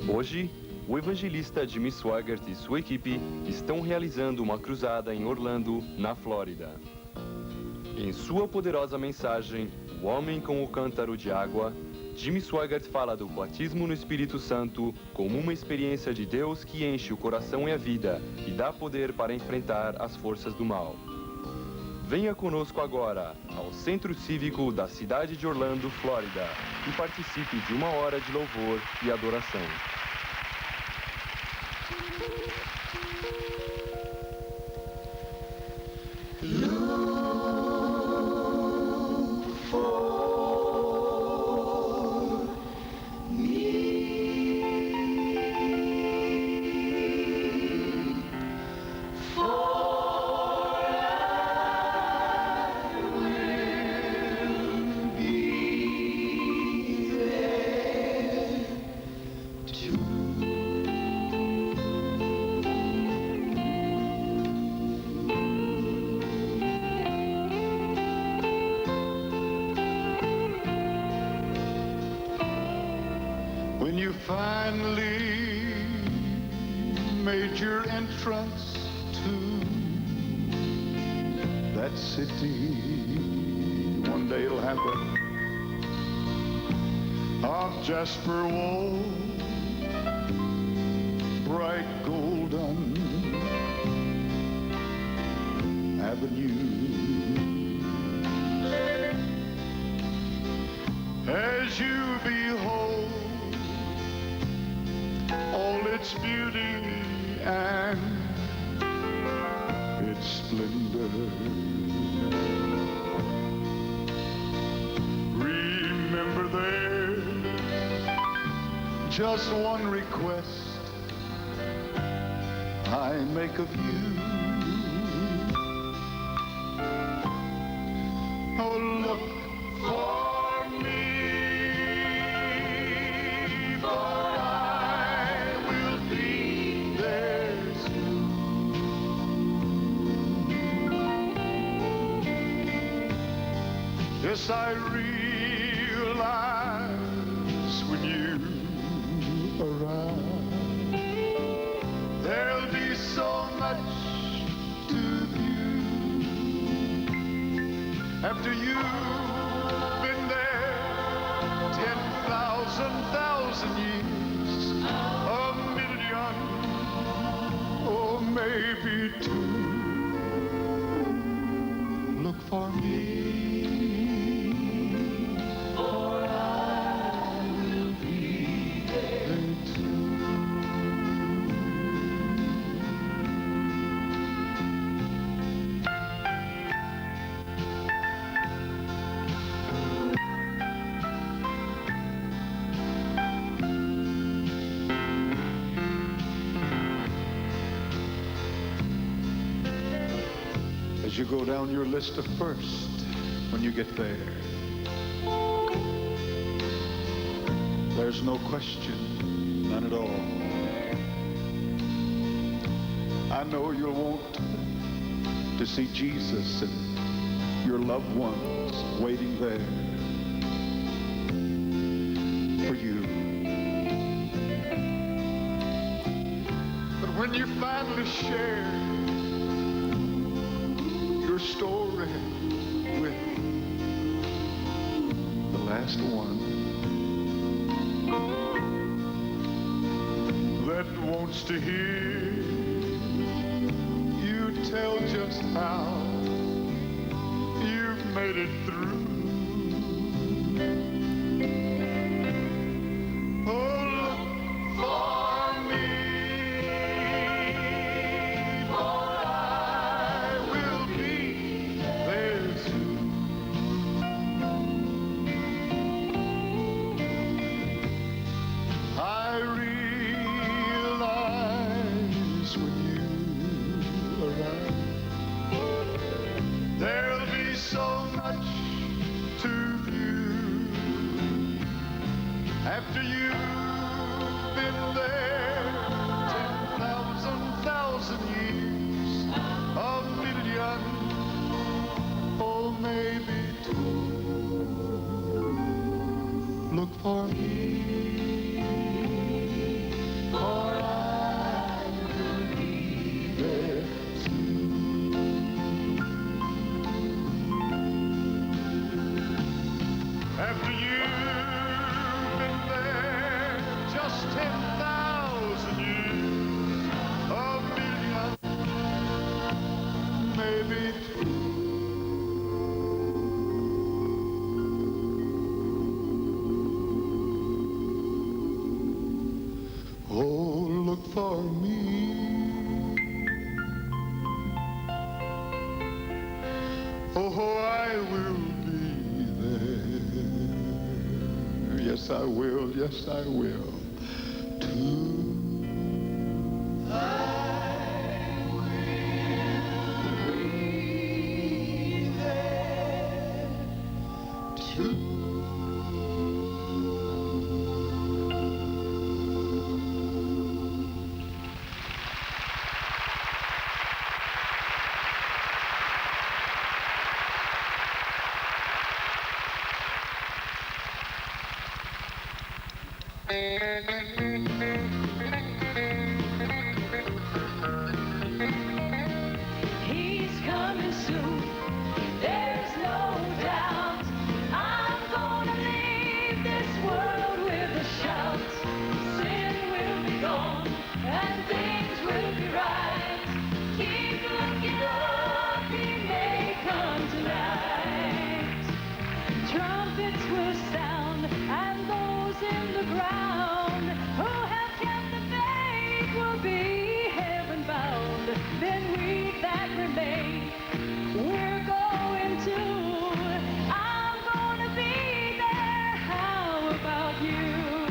Hoje, o evangelista Jimmy Swaggart e sua equipe estão realizando uma cruzada em Orlando, na Flórida. Em sua poderosa mensagem, O Homem com o Cântaro de Água, Jimmy Swaggart fala do batismo no Espírito Santo como uma experiência de Deus que enche o coração e a vida e dá poder para enfrentar as forças do mal. Venha conosco agora ao Centro Cívico da cidade de Orlando, Flórida, e participe de uma hora de louvor e adoração. When you finally made your entrance to that city, one day it'll happen, of jasper wall, bright golden avenue. As you behold all its beauty and its splendor, remember there's just one request I make of you. Oh, look for me, for I will be there soon. Yes, I realize when you arrive, there'll be so much to view. After you've been there 10,000 years, a million, or maybe two, look for me, for I will be there too. As you go down your list of first, when you get there, there's no question, none at all. I know you'll want to see Jesus and your loved ones waiting there for you. But when you finally share your story with the last one that wants to hear you tell just how you've made it through. Oh, look for me, for I will be there soon. I realize when you arrive, there'll be so much to view. After you've been there 10,000 years, a million, or maybe two, look for me, 10,000 years, a million, maybe two. Oh, look for me. Oh, I will be there. Yes, I will. Yes, I will. Too. He's coming soon, there's no doubt. I'm gonna leave this world with a shout. Sin will be gone and things will be right. Keep looking up, he may come tonight. Trumpets will sound and those in the ground who have kept the faith will be heaven bound. Then we that remain, we're going to. I'm gonna be there. How about you?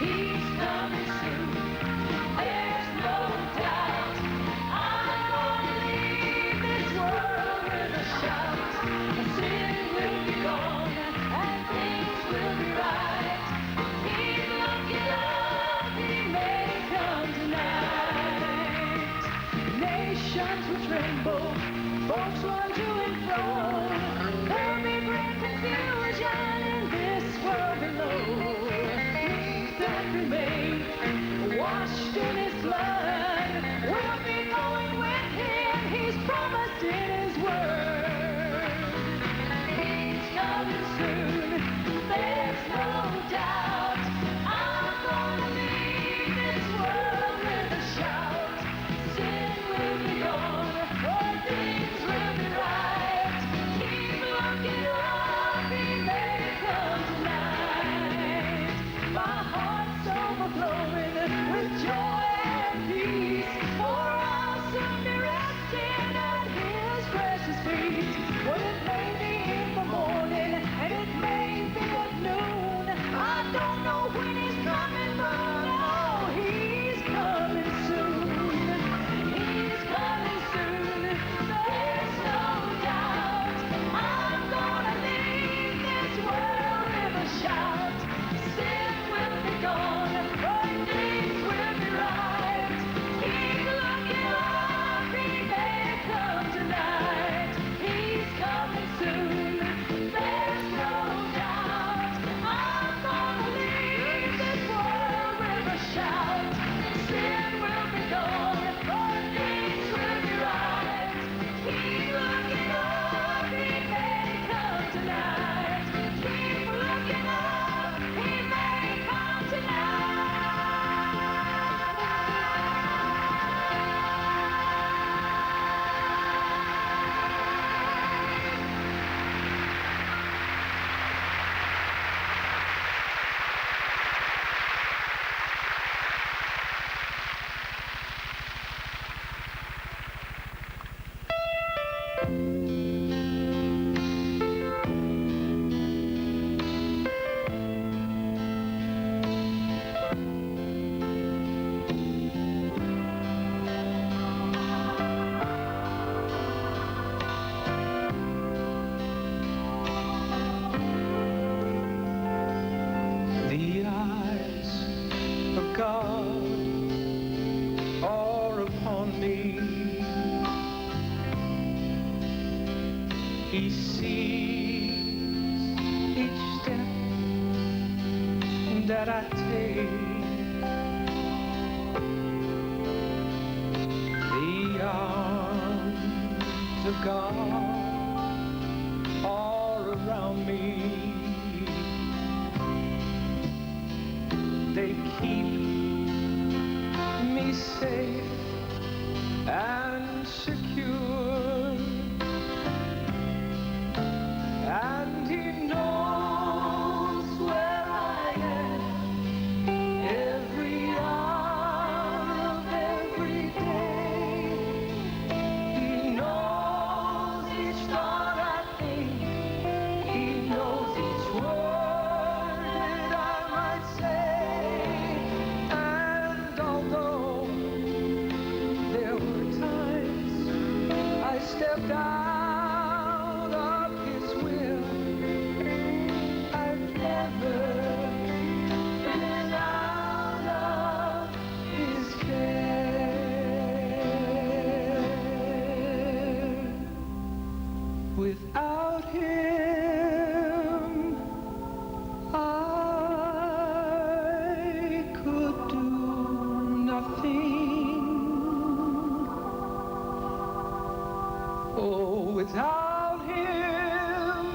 He's coming soon. There's no doubt. I'm gonna leave this world with a shout. Sin will be gone and things will be right. Keep looking up, he may come tonight. Nations will tremble, folks run to and fro. There'll be great confusion in this world below. We that remain, washed in his blood, we'll be going with him. He's promised in his word. He's coming soon, there's no doubt. I'm gonna leave this world with a shout. Sin will be gone, all things will be right. Keep looking up, he may come tonight. My heart's overflowing with joy and peace, for I'll soon be resting at his precious feet. Well, it may be in the morning and it may be at noon. I don't know when he's coming, but I know he's coming soon. He's coming soon, there's no doubt. I'm gonna leave this world with a shout. Sin will be gone, all things will be right. Keep looking up, he may come tonight. He's coming soon, there's no doubt. I'm gonna leave this world with a shout. Sin will be gone, all things will be right. Keep looking up, he may come tonight. Keep looking up, he may come tonight. The eyes of God are upon me. He sees each step that I take. The arms of God are around me. keep me safe and secure. And He knows where I am every hour of every day. He knows each thought I think. He knows each word that I might say. And although there were times I stepped out of His will, I've never been out of His care. Without Him, I could do nothing. Oh, without Him,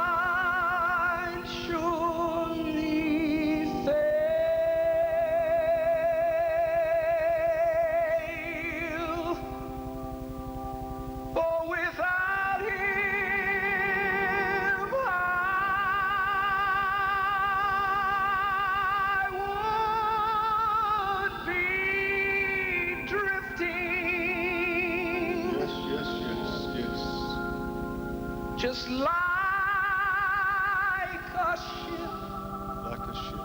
I'd surely fail. For without Him, I would be drifting, Yes, yes, yes, yes. just like a ship Like a ship.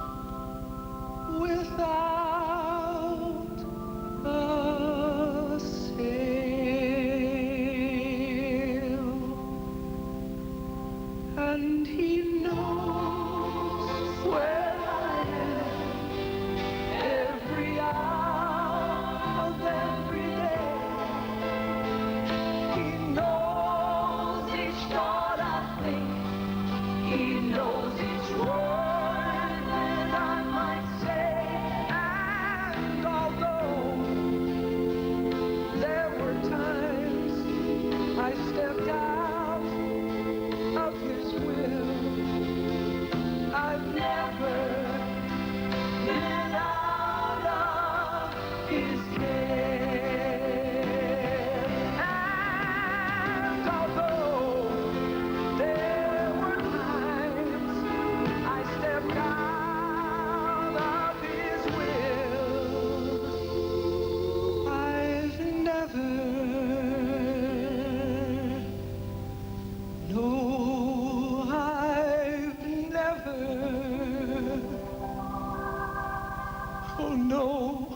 without a sail. And He knows where I am every hour of every day. He knows each thought I think. He knows each word that I might say. And although there were times I stepped out of His will, I've never been out of His care. And although there were times I stepped out of His will, I've never, no, I've never, oh no,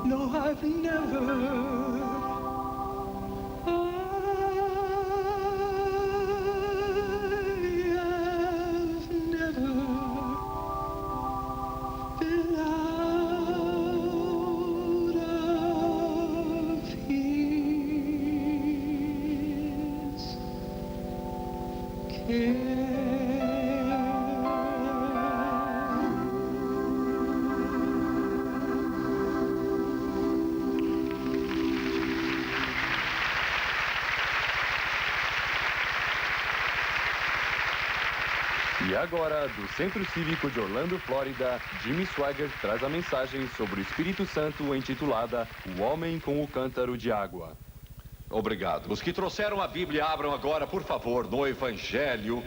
no, I've never, I have never been out of His care. E agora, do Centro Cívico de Orlando, Flórida, Jimmy Swaggart traz a mensagem sobre o Espírito Santo intitulada O Homem com o Cântaro de Água. Obrigado. Os que trouxeram a Bíblia, abram agora, por favor, no Evangelho.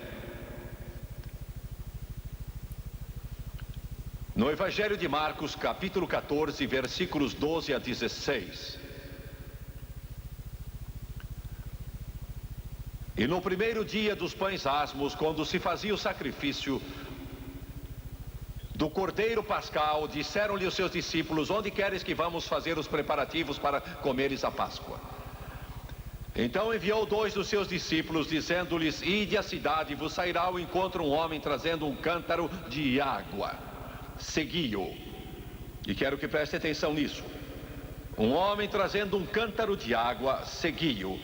No Evangelho de Marcos, capítulo 14, versículos 12 a 16. E no primeiro dia dos pães asmos, quando se fazia o sacrifício do Cordeiro Pascal, disseram-lhe os seus discípulos: onde queres que vamos fazer os preparativos para comeres a Páscoa? Então enviou 2 dos seus discípulos, dizendo-lhes: ide à cidade, vos sairá ao encontro um homem trazendo um cântaro de água. Segui-o. E quero que preste atenção nisso. Um homem trazendo um cântaro de água, segui-o.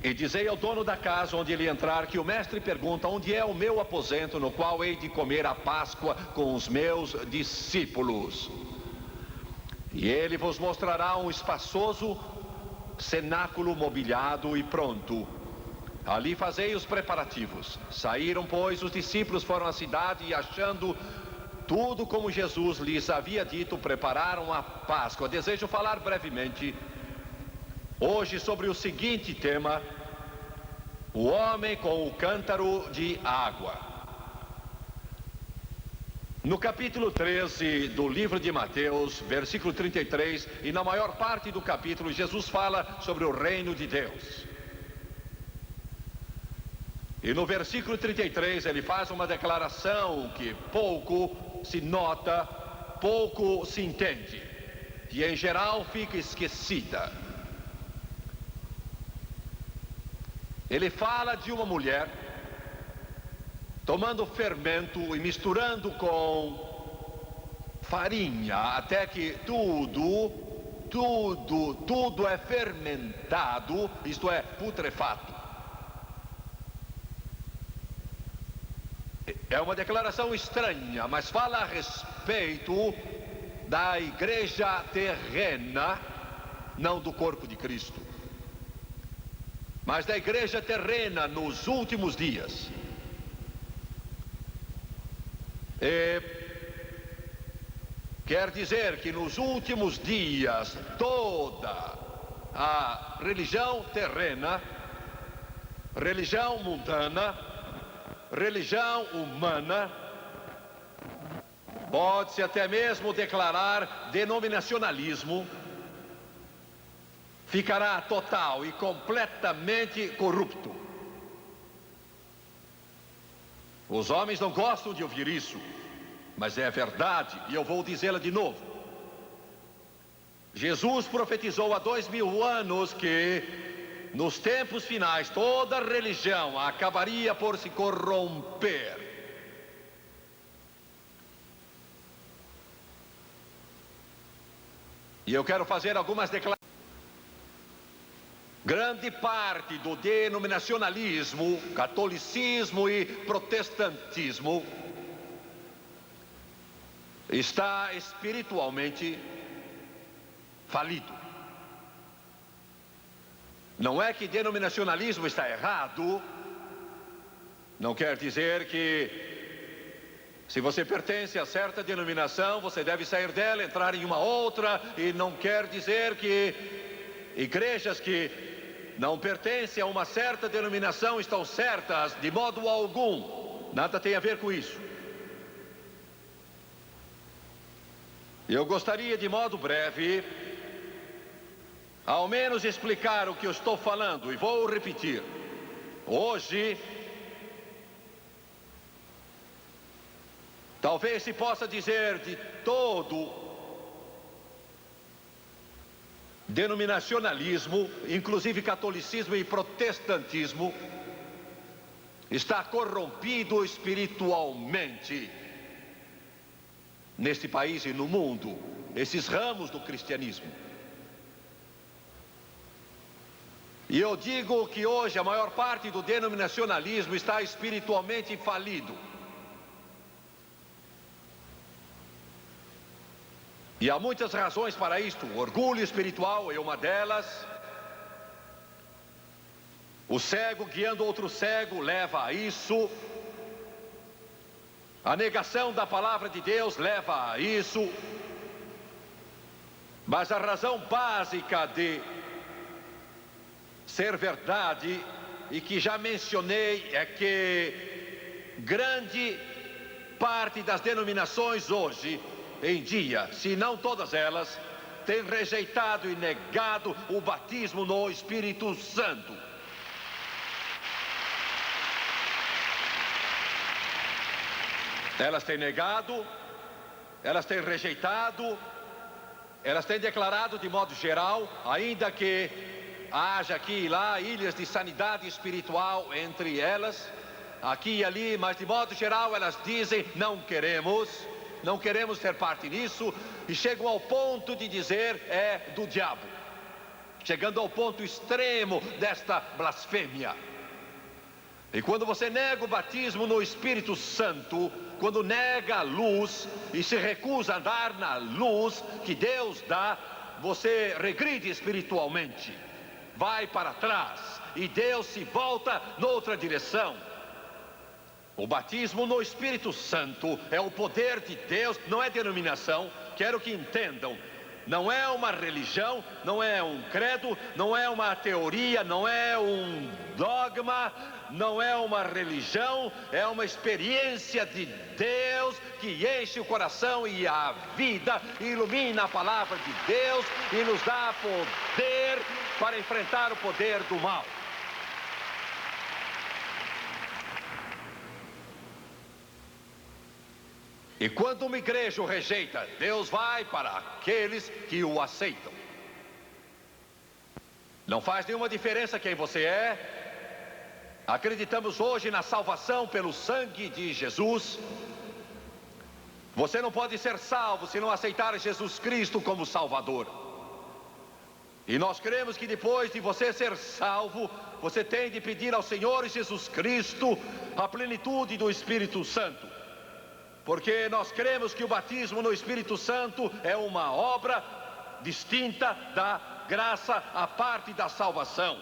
E dizei ao dono da casa onde ele entrar que o mestre pergunta: onde é o meu aposento no qual hei de comer a Páscoa com os meus discípulos? E ele vos mostrará um espaçoso cenáculo mobiliado e pronto. Ali fazei os preparativos. Saíram, pois, os discípulos foram à cidade e, achando tudo como Jesus lhes havia dito, prepararam a Páscoa. Desejo falar brevemente hoje sobre o seguinte tema: o homem com o cântaro de água. No capítulo 13 do livro de Mateus, versículo 33, e na maior parte do capítulo, Jesus fala sobre o reino de Deus. E no versículo 33 ele faz uma declaração que pouco se nota, pouco se entende, e em geral fica esquecida. Ele fala de uma mulher tomando fermento e misturando com farinha, até que tudo é fermentado, isto é, putrefato. É uma declaração estranha, mas fala a respeito da igreja terrena, não do corpo de Cristo, mas da igreja terrena nos últimos dias. Quer dizer que nos últimos dias toda a religião terrena, religião mundana, religião humana, pode-se até mesmo declarar denominacionalismo, ficará total e completamente corrupto. Os homens não gostam de ouvir isso, mas é verdade, e eu vou dizê-la de novo. Jesus profetizou há 2000 anos que nos tempos finais toda religião acabaria por se corromper. E eu quero fazer algumas declarações. Grande parte do denominacionalismo, catolicismo e protestantismo está espiritualmente falido. Não é que denominacionalismo está errado, não quer dizer que se você pertence a certa denominação, você deve sair dela, entrar em uma outra, e não quer dizer que igrejas que não pertencem a uma certa denominação estão certas de modo algum. Nada tem a ver com isso. Eu gostaria de modo breve ao menos explicar o que eu estou falando, e vou repetir. Hoje, talvez se possa dizer de todo denominacionalismo, inclusive catolicismo e protestantismo, está corrompido espiritualmente neste país e no mundo, esses ramos do cristianismo. E eu digo que hoje a maior parte do denominacionalismo está espiritualmente falido. E há muitas razões para isto. O orgulho espiritual é uma delas. O cego guiando outro cego leva a isso. A negação da palavra de Deus leva a isso. Mas a razão básica de ser verdade, e que já mencionei, é que grande parte das denominações hoje em dia, se não todas elas, têm rejeitado e negado o batismo no Espírito Santo. Elas têm negado, elas têm rejeitado, elas têm declarado de modo geral, ainda que haja aqui e lá ilhas de sanidade espiritual entre elas, aqui e ali, mas de modo geral elas dizem: não queremos ter parte nisso, e chegam ao ponto de dizer é do diabo, chegando ao ponto extremo desta blasfêmia. E quando você nega o batismo no Espírito Santo, quando nega a luz e se recusa a andar na luz que Deus dá, você regride espiritualmente, vai para trás, e Deus se volta noutra direção. O batismo no Espírito Santo é o poder de Deus, não é denominação. Quero que entendam. Não é uma religião, não é um credo, não é uma teoria, não é um dogma, não é uma religião, é uma experiência de Deus que enche o coração e a vida, ilumina a palavra de Deus e nos dá poder para enfrentar o poder do mal. E quando uma igreja o rejeita, Deus vai para aqueles que o aceitam. Não faz nenhuma diferença quem você é. Acreditamos hoje na salvação pelo sangue de Jesus. Você não pode ser salvo se não aceitar Jesus Cristo como Salvador. E nós cremos que depois de você ser salvo, você tem de pedir ao Senhor Jesus Cristo a plenitude do Espírito Santo. Porque nós cremos que o batismo no Espírito Santo é uma obra distinta da graça à parte da salvação.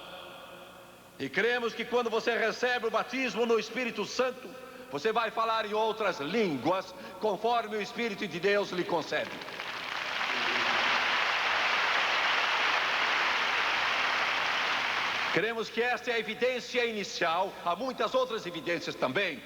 E cremos que quando você recebe o batismo no Espírito Santo, você vai falar em outras línguas, conforme o Espírito de Deus lhe concede. Cremos que esta é a evidência inicial, há muitas outras evidências também.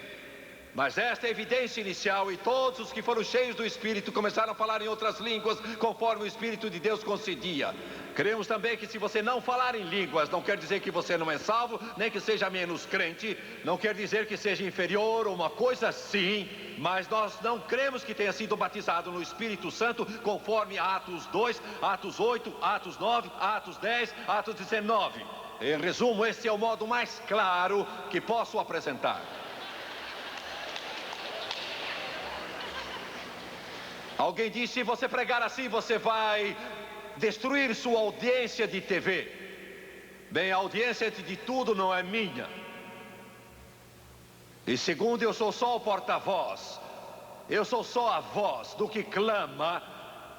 Mas esta é a evidência inicial, e todos os que foram cheios do Espírito começaram a falar em outras línguas, conforme o Espírito de Deus concedia. Cremos também que se você não falar em línguas, não quer dizer que você não é salvo, nem que seja menos crente, não quer dizer que seja inferior ou uma coisa assim, mas nós não cremos que tenha sido batizado no Espírito Santo, conforme Atos 2, Atos 8, Atos 9, Atos 10, Atos 19. Em resumo, esse é o modo mais claro que posso apresentar. Alguém disse, se você pregar assim, você vai destruir sua audiência de TV. Bem, a audiência de tudo não é minha. E segundo, eu sou só o porta-voz. Eu sou só a voz do que clama,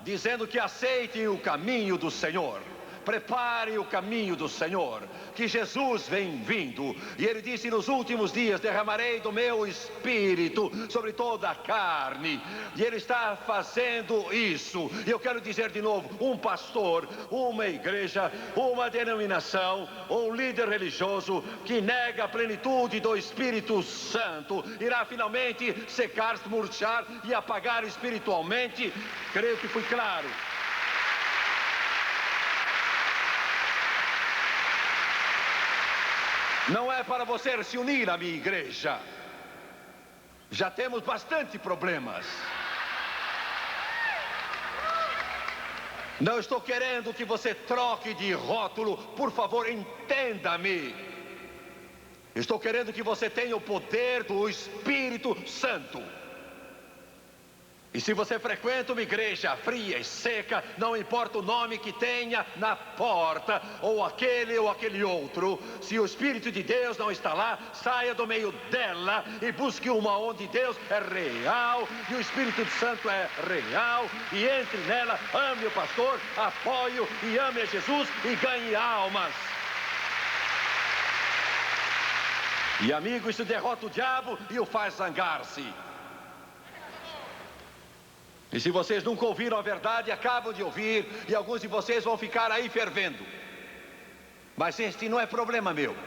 dizendo que aceitem o caminho do Senhor. Preparem o caminho do Senhor, que Jesus vem vindo. E ele disse, nos últimos dias derramarei do meu Espírito sobre toda a carne. E ele está fazendo isso. E eu quero dizer de novo, um pastor, uma igreja, uma denominação, um líder religioso que nega a plenitude do Espírito Santo, irá finalmente secar-se, murchar e apagar espiritualmente. Creio que fui claro. Não é para você se unir à minha igreja. Já temos bastante problemas. Não estou querendo que você troque de rótulo. Por favor, entenda-me. Estou querendo que você tenha o poder do Espírito Santo. E se você frequenta uma igreja fria e seca, não importa o nome que tenha na porta, ou aquele outro, se o Espírito de Deus não está lá, saia do meio dela e busque uma onde Deus é real e o Espírito Santo é real, e entre nela, ame o pastor, apoie-o e ame a Jesus e ganhe almas. E amigo, isso derrota o diabo e o faz zangar-se. E se vocês nunca ouviram a verdade, acabam de ouvir, e alguns de vocês vão ficar aí fervendo. Mas este não é problema meu.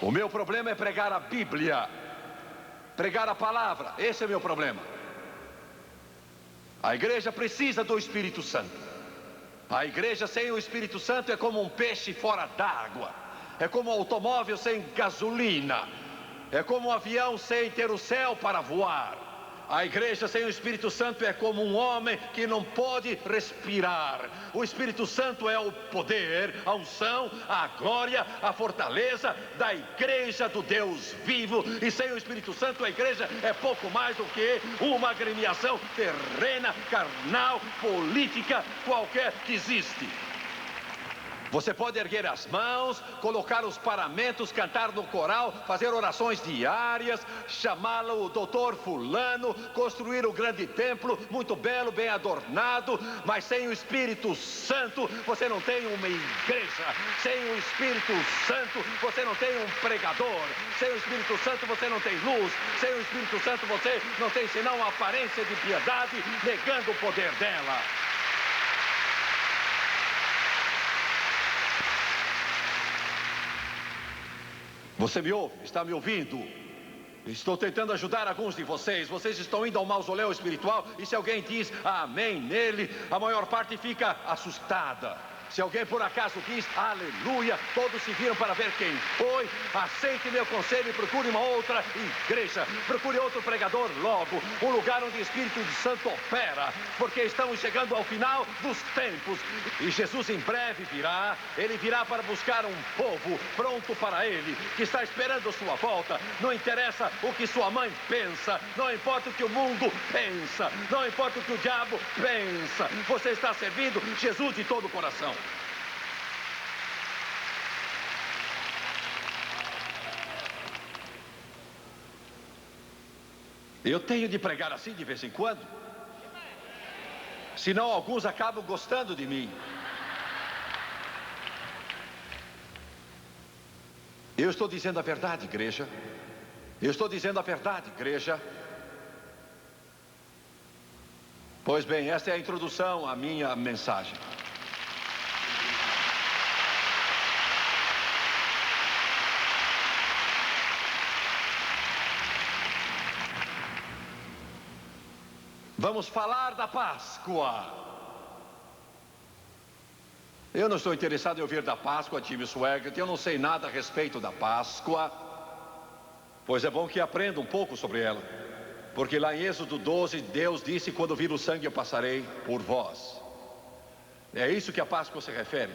O meu problema é pregar a Bíblia, pregar a palavra. Esse é o meu problema. A igreja precisa do Espírito Santo. A igreja sem o Espírito Santo é como um peixe fora d'água. É como um automóvel sem gasolina. É como um avião sem ter o céu para voar. A igreja sem o Espírito Santo é como um homem que não pode respirar. O Espírito Santo é o poder, a unção, a glória, a fortaleza da igreja do Deus vivo. E sem o Espírito Santo a igreja é pouco mais do que uma agremiação terrena, carnal, política, qualquer que existe. Você pode erguer as mãos, colocar os paramentos, cantar no coral, fazer orações diárias, chamá-lo o doutor fulano, construir o grande templo, muito belo, bem adornado, mas sem o Espírito Santo, você não tem uma igreja. Sem o Espírito Santo, você não tem um pregador. Sem o Espírito Santo, você não tem luz. Sem o Espírito Santo, você não tem senão a aparência de piedade, negando o poder dela. Você me ouve? Está me ouvindo? Estou tentando ajudar alguns de vocês. Vocês estão indo ao mausoléu espiritual e se alguém diz amém nele, a maior parte fica assustada. Se alguém por acaso diz aleluia, todos se viram para ver quem foi. Aceite meu conselho e procure uma outra igreja. Procure outro pregador logo. Um lugar onde o Espírito Santo opera. Porque estamos chegando ao final dos tempos. E Jesus em breve virá. Ele virá para buscar um povo pronto para ele, que está esperando a sua volta. Não interessa o que sua mãe pensa. Não importa o que o mundo pensa. Não importa o que o diabo pensa. Você está servindo Jesus de todo o coração. Eu tenho de pregar assim de vez em quando. Senão alguns acabam gostando de mim. Eu estou dizendo a verdade, igreja. Eu estou dizendo a verdade, igreja. Pois bem, esta é a introdução à minha mensagem. Vamos falar da Páscoa. Eu não estou interessado em ouvir da Páscoa, Tim Swaggart. Eu não sei nada a respeito da Páscoa. Pois é bom que aprenda um pouco sobre ela. Porque lá em Êxodo 12, Deus disse: quando vir o sangue eu passarei por vós. É isso que a Páscoa se refere.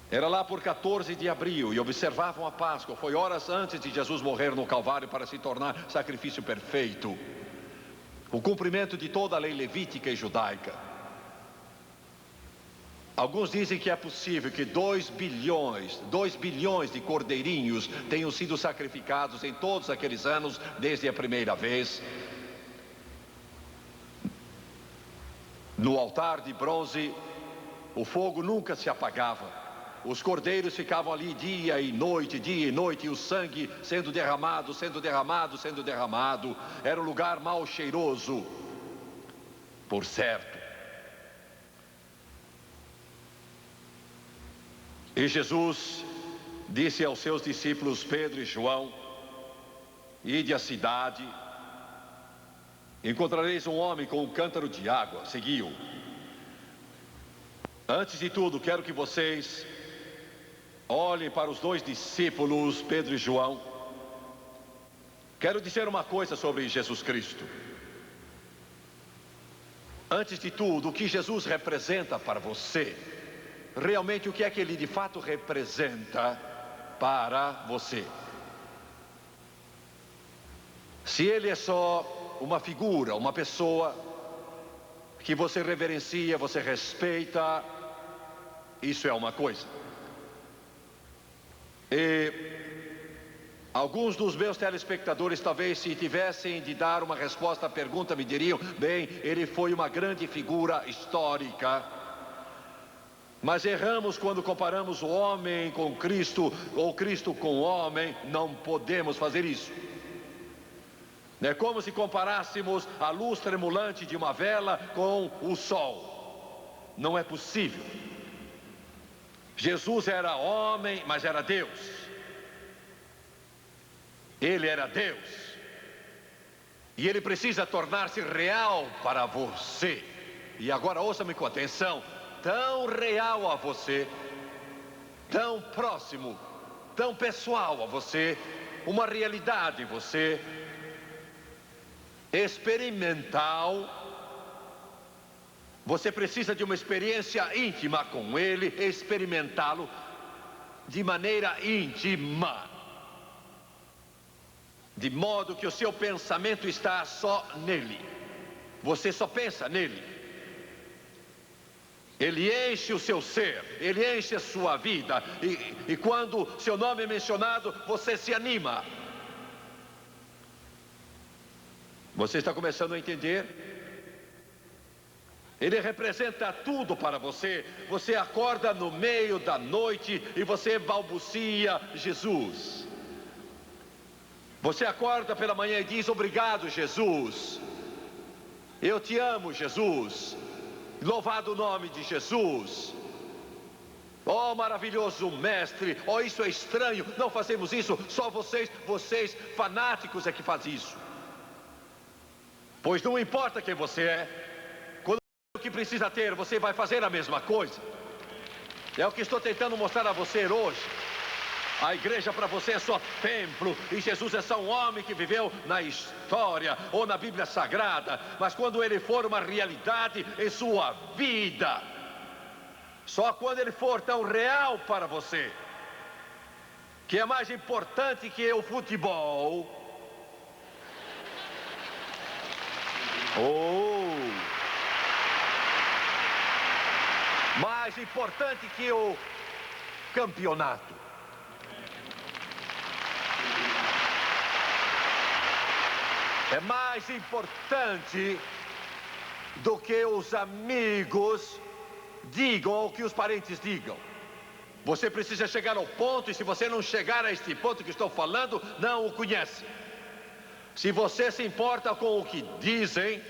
Era lá por 14 de abril e observavam a Páscoa. Foi horas antes de Jesus morrer no Calvário para se tornar sacrifício perfeito. O cumprimento de toda a lei levítica e judaica. Alguns dizem que é possível que 2 bilhões de cordeirinhos tenham sido sacrificados em todos aqueles anos, desde a primeira vez. No altar de bronze, o fogo nunca se apagava. Os cordeiros ficavam ali dia e noite, e o sangue sendo derramado, sendo derramado, sendo derramado. Era um lugar mal cheiroso, por certo. E Jesus disse aos seus discípulos Pedro e João: ide à cidade, encontrareis um homem com um cântaro de água, segui-o. Antes de tudo, quero que vocês olhem para os 2 discípulos, Pedro e João. Quero dizer uma coisa sobre Jesus Cristo. Antes de tudo, o que Jesus representa para você, realmente o que é que ele de fato representa para você. Se ele é só uma figura, uma pessoa que você reverencia, você respeita, isso é uma coisa. E alguns dos meus telespectadores, talvez, se tivessem de dar uma resposta à pergunta, me diriam: bem, ele foi uma grande figura histórica. Mas erramos quando comparamos o homem com Cristo, ou Cristo com o homem. Não podemos fazer isso. É como se comparássemos a luz tremulante de uma vela com o sol. Não é possível. Jesus era homem, mas era Deus. Ele era Deus. E ele precisa tornar-se real para você. E agora ouça-me com atenção. Tão real a você, tão próximo, tão pessoal a você, uma realidade em você, experimental. Você precisa de uma experiência íntima com ele, experimentá-lo de maneira íntima, de modo que o seu pensamento está só nele. Você só pensa nele. Ele enche o seu ser, ele enche a sua vida. E quando seu nome é mencionado, você se anima. Você está começando a entender? Ele representa tudo para você. Você acorda no meio da noite e você balbucia Jesus. Você acorda pela manhã e diz: obrigado, Jesus. Eu te amo, Jesus. Louvado o nome de Jesus. Oh, maravilhoso mestre. Oh, isso é estranho. Não fazemos isso. Só vocês fanáticos é que fazem isso. Pois não importa quem você é. O que precisa ter, você vai fazer a mesma coisa. É o que estou tentando mostrar a você hoje. A igreja para você é só templo, e Jesus é só um homem que viveu na história ou na Bíblia Sagrada. Mas quando ele for uma realidade em sua vida, só quando ele for tão real para você, que é mais importante que o futebol. Mais importante que o campeonato. É mais importante do que os amigos digam ou que os parentes digam. Você precisa chegar ao ponto, e se você não chegar a este ponto que estou falando, não o conhece. Se você se importa com o que dizem,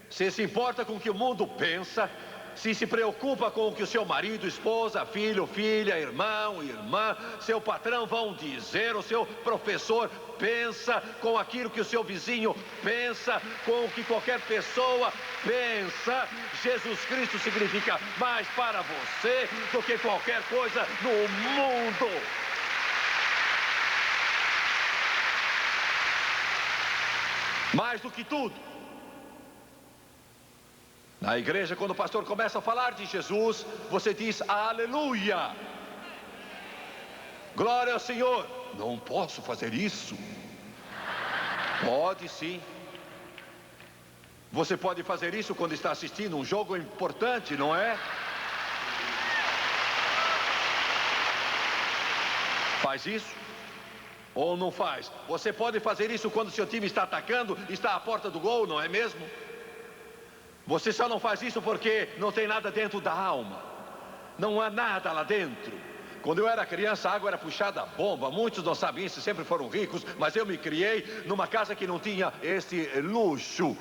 se importa com o que o mundo pensa, se preocupa com o que o seu marido, esposa, filho, filha, irmão, irmã, seu patrão vão dizer, o seu professor pensa, com aquilo que o seu vizinho pensa, com o que qualquer pessoa pensa, Jesus Cristo significa mais para você do que qualquer coisa no mundo. Mais do que tudo. Na igreja, quando o pastor começa a falar de Jesus, você diz aleluia. Glória ao Senhor. Não posso fazer isso. Pode sim. Você pode fazer isso quando está assistindo um jogo importante, não é? Faz isso ou não faz? Você pode fazer isso quando seu time está atacando, está à porta do gol, não é mesmo? Você só não faz isso porque não tem nada dentro da alma. Não há nada lá dentro. Quando eu era criança, a água era puxada a bomba. Muitos não sabem isso, sempre foram ricos. Mas eu me criei numa casa que não tinha esse luxo.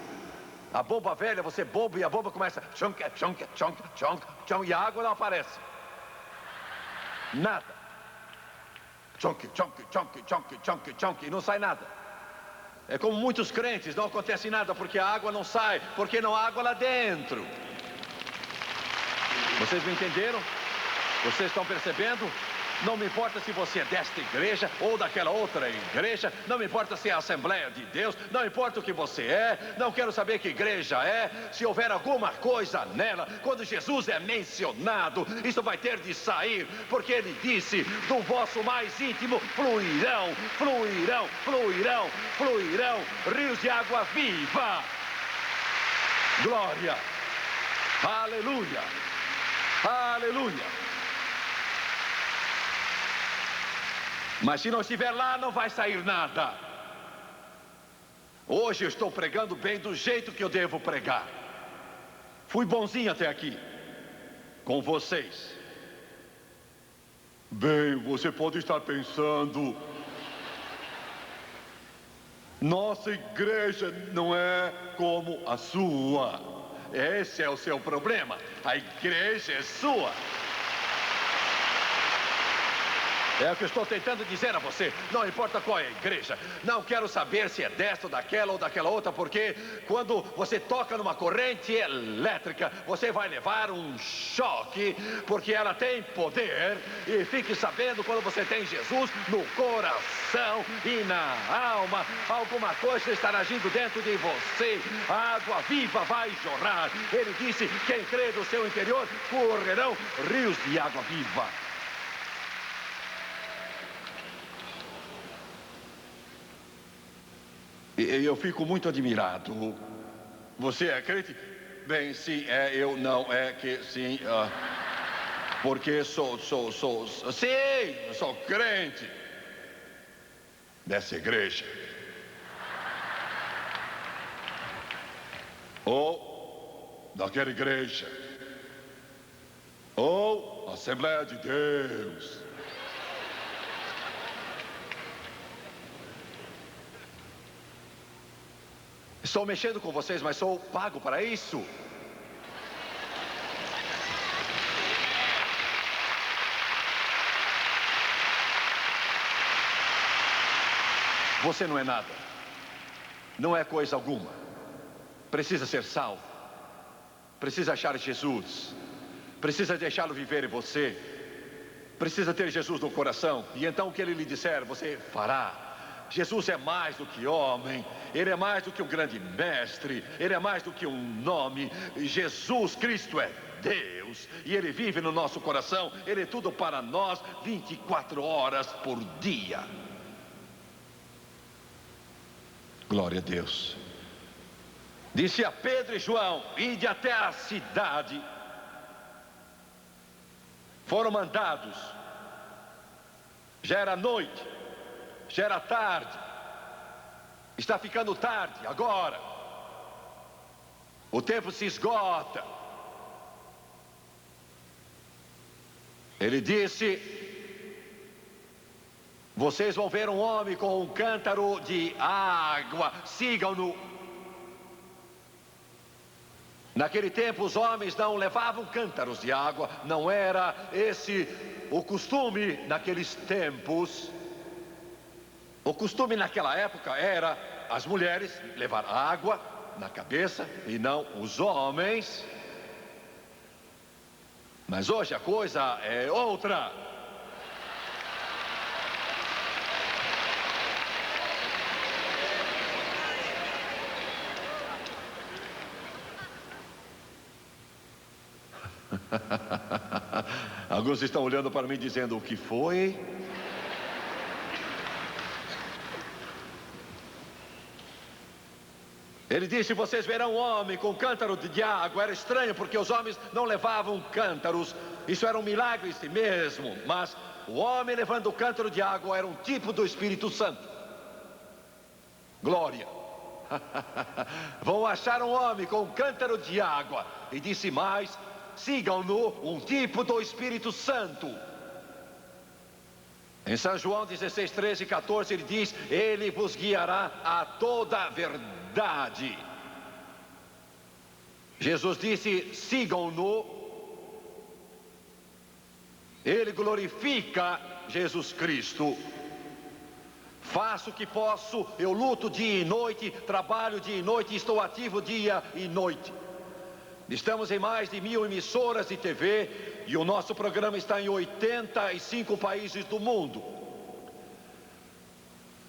A bomba velha, você bomba e a bomba começa chonk, chonk, chonk, chonk, chonk, e a água não aparece. Nada. Chonk, chonk, chonk, chonk, chonk, chonk, e não sai nada. É como muitos crentes, não acontece nada porque a água não sai, porque não há água lá dentro. Vocês me entenderam? Vocês estão percebendo? Não me importa se você é desta igreja ou daquela outra igreja, não me importa se é a Assembleia de Deus, não importa o que você é, não quero saber que igreja é, se houver alguma coisa nela, quando Jesus é mencionado, isso vai ter de sair, porque ele disse, do vosso mais íntimo fluirão, fluirão, fluirão, fluirão, rios de água viva. Glória, aleluia, aleluia. Mas se não estiver lá, não vai sair nada. Hoje eu estou pregando bem do jeito que eu devo pregar. Fui bonzinho até aqui com vocês. Bem, você pode estar pensando, nossa igreja não é como a sua. Esse é o seu problema. A igreja é sua. É o que eu estou tentando dizer a você. Não importa qual é a igreja. Não quero saber se é desta, daquela ou daquela outra, porque quando você toca numa corrente elétrica, você vai levar um choque, porque ela tem poder. E fique sabendo, quando você tem Jesus no coração e na alma, alguma coisa estará agindo dentro de você. A água viva vai jorrar. Ele disse, quem crê no seu interior, correrão rios de água viva. E eu fico muito admirado. Você é crente? Bem, sim, eu não, que sim, porque sou crente dessa igreja. Ou daquela igreja. Ou Assembleia de Deus. Estou mexendo com vocês, mas sou pago para isso. Você não é nada. Não é coisa alguma. Precisa ser salvo. Precisa achar Jesus. Precisa deixá-lo viver em você. Precisa ter Jesus no coração. E então o que ele lhe disser, você fará. Jesus é mais do que homem. Ele é mais do que um grande mestre. Ele é mais do que um nome. Jesus Cristo é Deus. E Ele vive no nosso coração. Ele é tudo para nós 24 horas por dia. Glória a Deus. Disse a Pedro e João: ide até a cidade. Foram mandados. Já era noite. Já era tarde. Está ficando tarde agora. O tempo se esgota. Ele disse: vocês vão ver um homem com um cântaro de água. Sigam-no. Naquele tempo os homens não levavam cântaros de água. Não era esse o costume naqueles tempos. O costume naquela época era as mulheres levar água na cabeça e não os homens. Mas hoje a coisa é outra. Alguns estão olhando para mim dizendo: o que foi? Ele disse: vocês verão um homem com cântaro de água. Era estranho porque os homens não levavam cântaros. Isso era um milagre em si mesmo. Mas o homem levando o cântaro de água era um tipo do Espírito Santo. Glória. Vão achar um homem com um cântaro de água. E disse mais: sigam-no, um tipo do Espírito Santo. Em São João 16, 13 e 14 ele diz: ele vos guiará a toda a verdade. Jesus disse: sigam-no. Ele glorifica Jesus Cristo. Faço o que posso, eu luto dia e noite, trabalho dia e noite, estou ativo dia e noite. Estamos em mais de 1000 emissoras de TV e o nosso programa está em 85 países do mundo.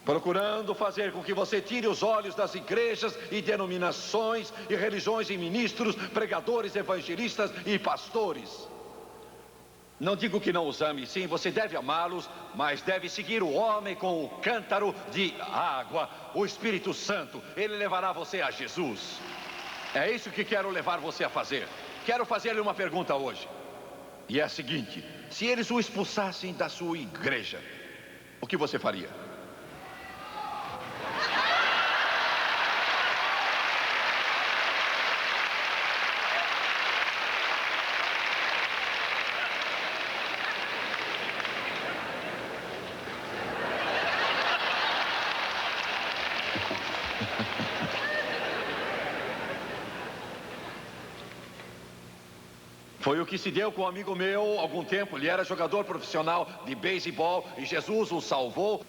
Procurando fazer com que você tire os olhos das igrejas e denominações e religiões e ministros, pregadores, evangelistas e pastores. Não digo que não os ame, sim, você deve amá-los, mas deve seguir o homem com o cântaro de água, o Espírito Santo. Ele levará você a Jesus. É isso que quero levar você a fazer. Quero fazer-lhe uma pergunta hoje. E é a seguinte: se eles o expulsassem da sua igreja, o que você faria? Foi o que se deu com um amigo meu há algum tempo. Ele era jogador profissional de beisebol e Jesus o salvou.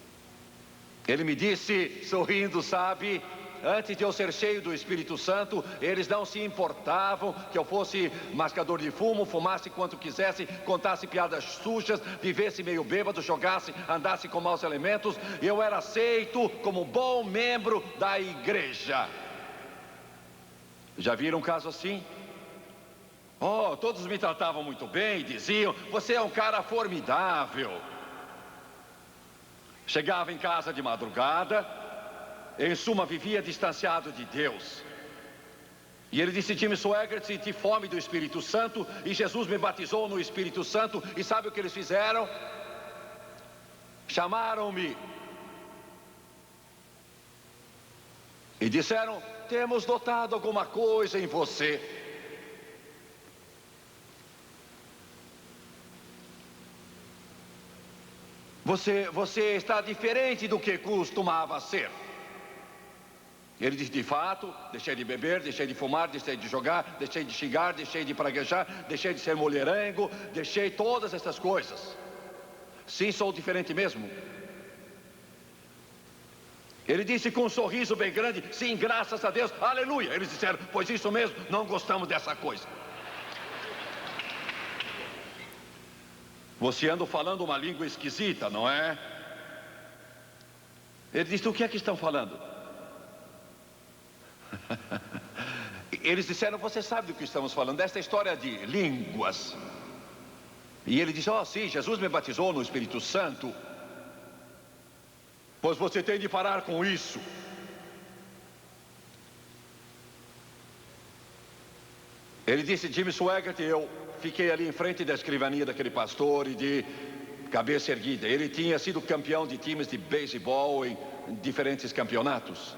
Ele me disse, sorrindo, sabe, antes de eu ser cheio do Espírito Santo, eles não se importavam que eu fosse mascador de fumo, fumasse quanto quisesse, contasse piadas sujas, vivesse meio bêbado, jogasse, andasse com maus elementos. Eu era aceito como bom membro da igreja. Já viram um caso assim? Oh, todos me tratavam muito bem, diziam: você é um cara formidável. Chegava em casa de madrugada, em suma vivia distanciado de Deus. E ele disse: Jimmy Swaggart, senti fome do Espírito Santo e Jesus me batizou no Espírito Santo. E sabe o que eles fizeram? Chamaram-me e disseram: temos notado alguma coisa em você. Você está diferente do que costumava ser. Ele disse: de fato, deixei de beber, deixei de fumar, deixei de jogar, deixei de xingar, deixei de praguejar, deixei de ser mulherengo, deixei todas essas coisas. Sim, sou diferente mesmo. Ele disse com um sorriso bem grande: sim, graças a Deus, aleluia. Eles disseram: pois isso mesmo, não gostamos dessa coisa. Você anda falando uma língua esquisita, não é? Ele disse: o que é que estão falando? Eles disseram: você sabe do que estamos falando, desta história de línguas. E ele disse: oh sim, Jesus me batizou no Espírito Santo. Pois você tem de parar com isso. Ele disse: Jimmy Swaggart, eu fiquei ali em frente da escrivania daquele pastor e de cabeça erguida. Ele tinha sido campeão de times de beisebol em diferentes campeonatos.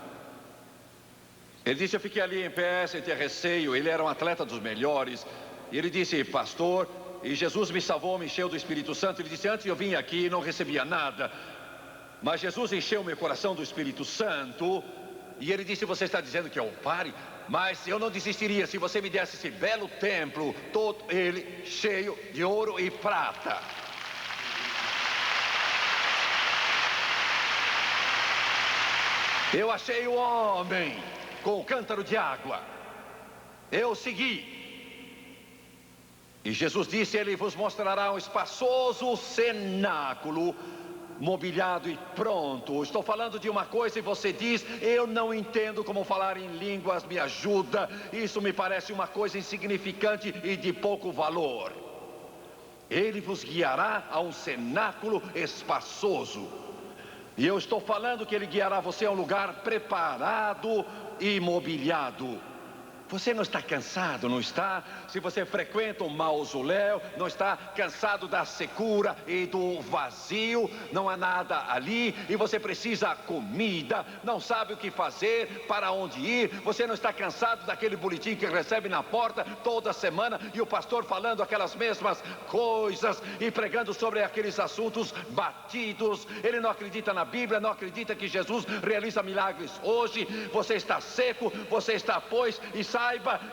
Ele disse: eu fiquei ali em pé, sem ter receio. Ele era um atleta dos melhores. E ele disse: pastor, e Jesus me salvou, me encheu do Espírito Santo. Ele disse: antes eu vim aqui e não recebia nada, mas Jesus encheu meu coração do Espírito Santo. E ele disse: você está dizendo que eu pare? Mas eu não desistiria se você me desse esse belo templo, todo ele cheio de ouro e prata. Eu achei o homem com o cântaro de água. Eu segui. E Jesus disse: ele vos mostrará um espaçoso cenáculo, mobiliado e pronto. Estou falando de uma coisa e você diz: eu não entendo como falar em línguas, me ajuda. Isso me parece uma coisa insignificante e de pouco valor. Ele vos guiará a um cenáculo espaçoso. E eu estou falando que ele guiará você a um lugar preparado e mobiliado. Você não está cansado, não está? Se você frequenta um mausoléu, não está cansado da secura e do vazio, não há nada ali e você precisa comida, não sabe o que fazer, para onde ir. Você não está cansado daquele boletim que recebe na porta toda semana e o pastor falando aquelas mesmas coisas e pregando sobre aqueles assuntos batidos. Ele não acredita na Bíblia, não acredita que Jesus realiza milagres hoje. Você está seco, você está, pois, e saiba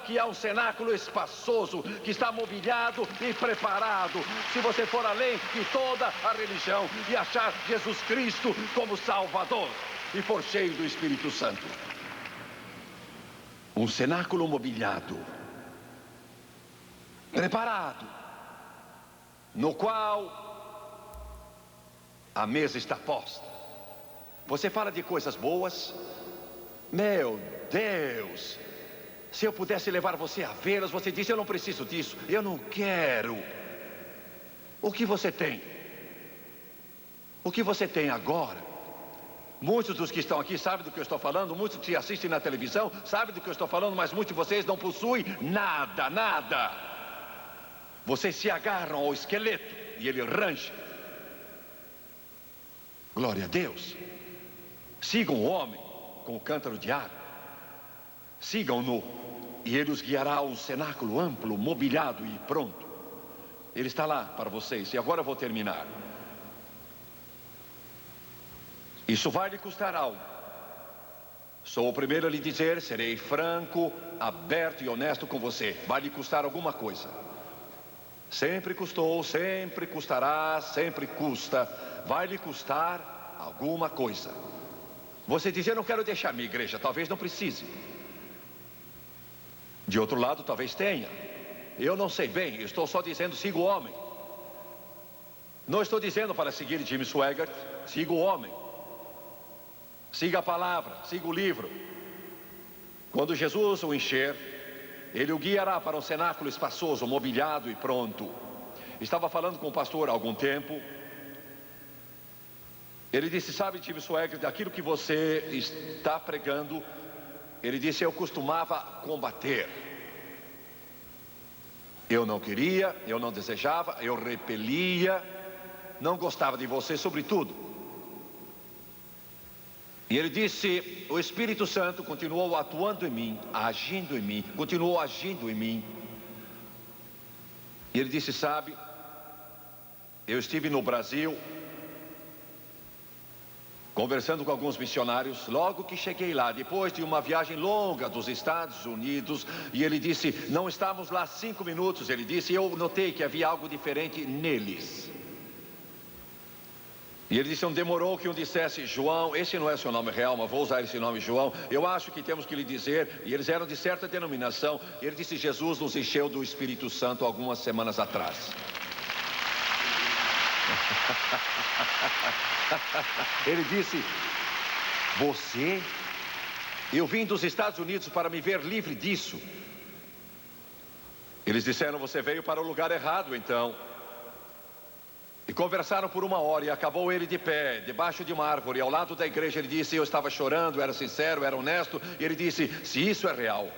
que há um cenáculo espaçoso que está mobiliado e preparado. Se você for além de toda a religião e achar Jesus Cristo como Salvador e for cheio do Espírito Santo, um cenáculo mobiliado, preparado, no qual a mesa está posta. Você fala de coisas boas. Meu Deus, se eu pudesse levar você a vê-las. Você disse: eu não preciso disso, eu não quero. O que você tem? O que você tem agora? Muitos dos que estão aqui sabem do que eu estou falando. Muitos que assistem na televisão sabem do que eu estou falando. Mas muitos de vocês não possuem nada, nada. Vocês se agarram ao esqueleto e ele range. Glória a Deus. Sigam o homem com o cântaro de água. Sigam-no e ele os guiará a um cenáculo amplo, mobiliado e pronto. Ele está lá para vocês. E agora eu vou terminar. Isso vai lhe custar algo. Sou o primeiro a lhe dizer, serei franco, aberto e honesto com você. Vai lhe custar alguma coisa. Sempre custou, sempre custará, sempre custa. Vai lhe custar alguma coisa. Você diz: eu não quero deixar minha igreja. Talvez não precise. De outro lado, talvez tenha. Eu não sei bem, eu estou só dizendo: siga o homem. Não estou dizendo para seguir Jimmy Swaggart. Siga o homem. Siga a palavra, siga o livro. Quando Jesus o encher, ele o guiará para um cenáculo espaçoso, mobiliado e pronto. Estava falando com o pastor há algum tempo. Ele disse: sabe, Jimmy Swaggart, aquilo que você está pregando Ele disse: eu costumava combater. Eu não queria, eu não desejava, eu repelia, não gostava de você, sobretudo. E ele disse: o Espírito Santo continuou atuando em mim, agindo em mim, continuou agindo em mim. E ele disse: sabe, eu estive no Brasil conversando com alguns missionários, logo que cheguei lá, depois de uma viagem longa dos Estados Unidos, e ele disse: não estávamos lá 5 minutos, ele disse, eu notei que havia algo diferente neles. E ele disse: não demorou que um dissesse: João, esse não é seu nome real, mas vou usar esse nome, João, eu acho que temos que lhe dizer, e eles eram de certa denominação, e ele disse: Jesus nos encheu do Espírito Santo algumas semanas atrás. Ele disse: você? Eu vim dos Estados Unidos para me ver livre disso. Eles disseram: você veio para o lugar errado, então. E conversaram por 1 hora e acabou ele de pé, debaixo de uma árvore, ao lado da igreja. Ele disse: eu estava chorando, era sincero, era honesto. E ele disse: se isso é real,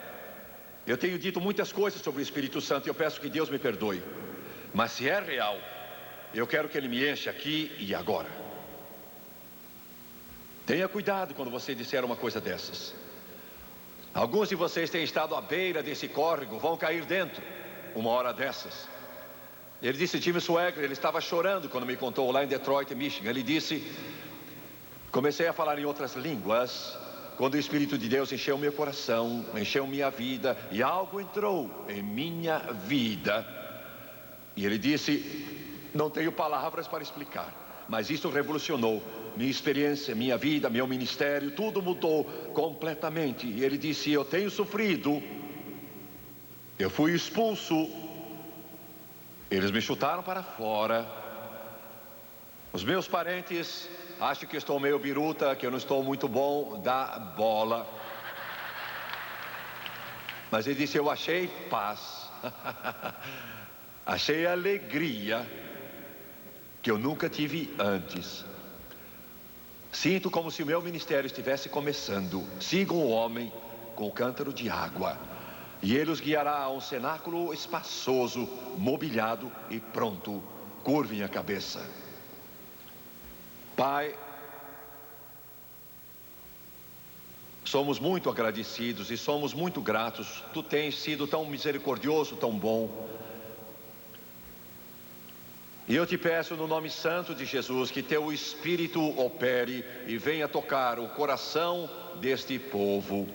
eu tenho dito muitas coisas sobre o Espírito Santo e eu peço que Deus me perdoe, mas se é real, eu quero que ele me enche aqui e agora. Tenha cuidado quando você disser uma coisa dessas. Alguns de vocês têm estado à beira desse córrego, vão cair dentro, uma hora dessas. Ele disse: Jimmy Swaggart, ele estava chorando quando me contou lá em Detroit, Michigan. Ele disse: comecei a falar em outras línguas quando o Espírito de Deus encheu meu coração, encheu minha vida, e algo entrou em minha vida. E ele disse: não tenho palavras para explicar, mas isso revolucionou minha experiência, minha vida, meu ministério, tudo mudou completamente. E ele disse: eu tenho sofrido, eu fui expulso, eles me chutaram para fora, os meus parentes acham que estou meio biruta, que eu não estou muito bom da bola. Mas ele disse: eu achei paz, achei alegria que eu nunca tive antes. Sinto como se o meu ministério estivesse começando. Sigam o homem com o cântaro de água, e ele os guiará a um cenáculo espaçoso, mobiliado e pronto. Curvem a cabeça. Pai, somos muito agradecidos e somos muito gratos. Tu tens sido tão misericordioso, tão bom. E eu te peço no nome santo de Jesus que teu Espírito opere e venha tocar o coração deste povo,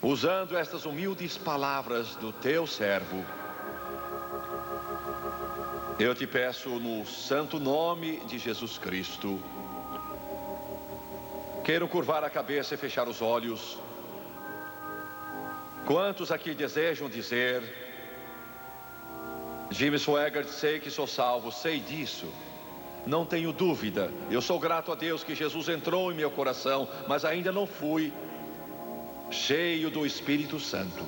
usando estas humildes palavras do teu servo. Eu te peço no santo nome de Jesus Cristo. Quero curvar a cabeça e fechar os olhos. Quantos aqui desejam dizer: Jimmy Swaggart, sei que sou salvo, sei disso, não tenho dúvida. Eu sou grato a Deus que Jesus entrou em meu coração, mas ainda não fui cheio do Espírito Santo.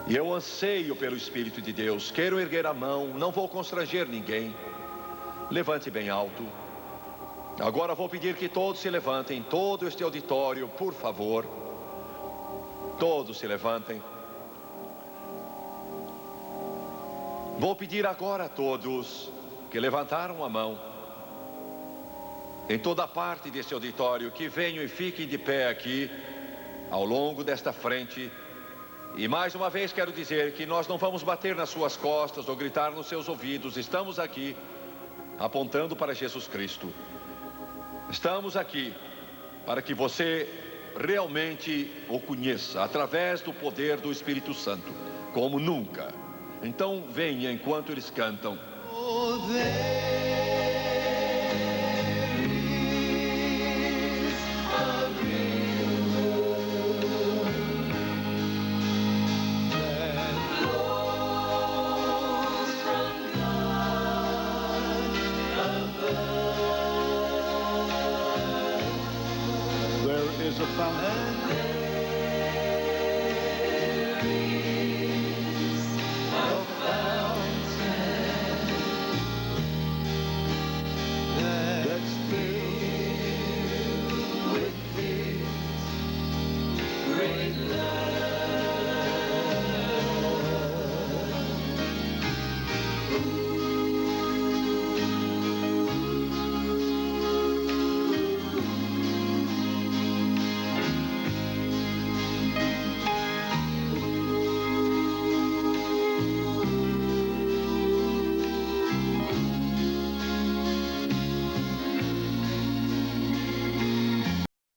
E eu anseio pelo Espírito de Deus. Quero erguer a mão, não vou constranger ninguém. Levante bem alto. Agora vou pedir que todos se levantem, todo este auditório, por favor. Todos se levantem. Vou pedir agora a todos que levantaram a mão, em toda parte desse auditório, que venham e fiquem de pé aqui, ao longo desta frente. E mais uma vez quero dizer que nós não vamos bater nas suas costas ou gritar nos seus ouvidos. Estamos aqui apontando para Jesus Cristo. Estamos aqui para que você realmente o conheça, através do poder do Espírito Santo, como nunca. Então venha enquanto eles cantam. Oh, there is a river that flows from God above. There is a fountain. A